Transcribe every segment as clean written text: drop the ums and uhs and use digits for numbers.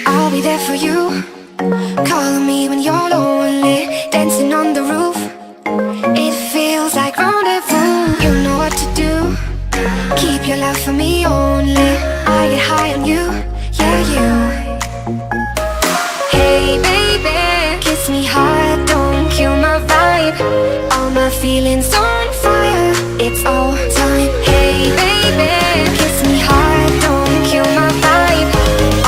I'll be there for you, calling me when you're lonely, dancing on the roof. It feels like rendezvous. You know what to do, keep your love for me only. I get high on you, yeah, you. Hey baby, kiss me hard, don't kill my vibe. All my feelings on fire, it's all time. Hey baby, kiss me hard, don't kill my vibe.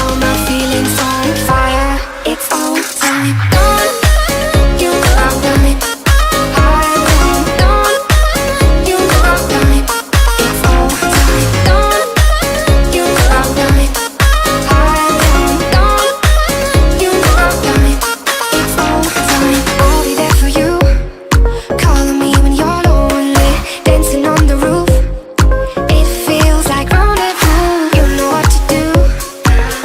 All my feelings on fire, it's all time. Don't you love me? Don't you love me? It's all time. Don't you love me? Don't you love me? It's all time. I'll be there for you, calling me when you're lonely, dancing on the roof. It feels like rendezvous. You know what to do,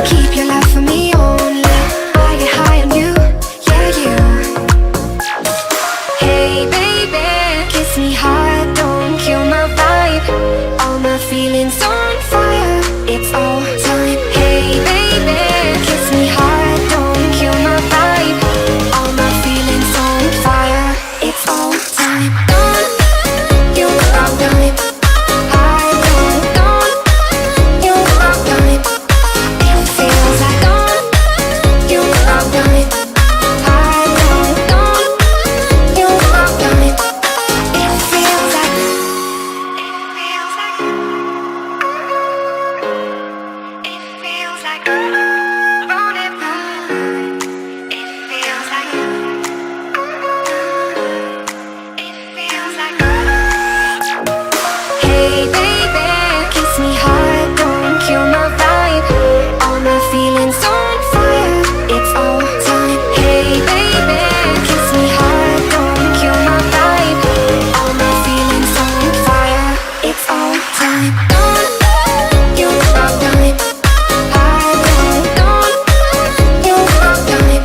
keep your love for me only. I get high on you, yeah, you. Hey baby, kiss me hard, don't kill my vibe. All my feelings on fire, it's all time. Hey baby, kiss me hard, don't kill my vibe. All my feelings on fire, it's all time. Don't you love me? Don't you love me? It feels like don't you love me? Don't you love me? It feels like hey baby, kiss me hard, don't kill my vibe. All my feelings on fire, it's all time. Hey baby, kiss me hard, don't kill my vibe. All my feelings on fire, it's all time. Don't you love me? Don't you love me?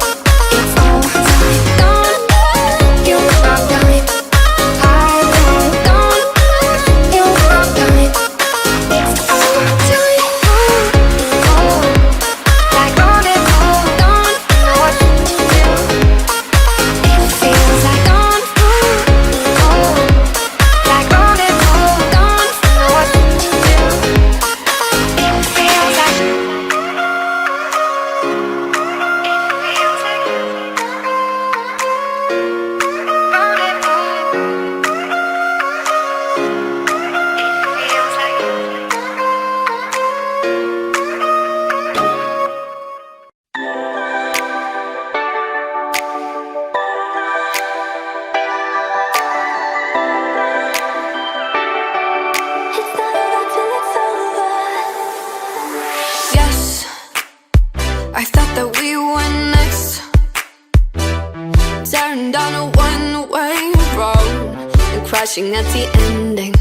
It's all time. Don't you love me? Don't you love me? It's all time. Like rendezvous, don't know what to do. It feels like don't like rendezvous, don't know what to do. It feels like yes, I thought that we were next. Tearing down a one-way road and crashing at the ending.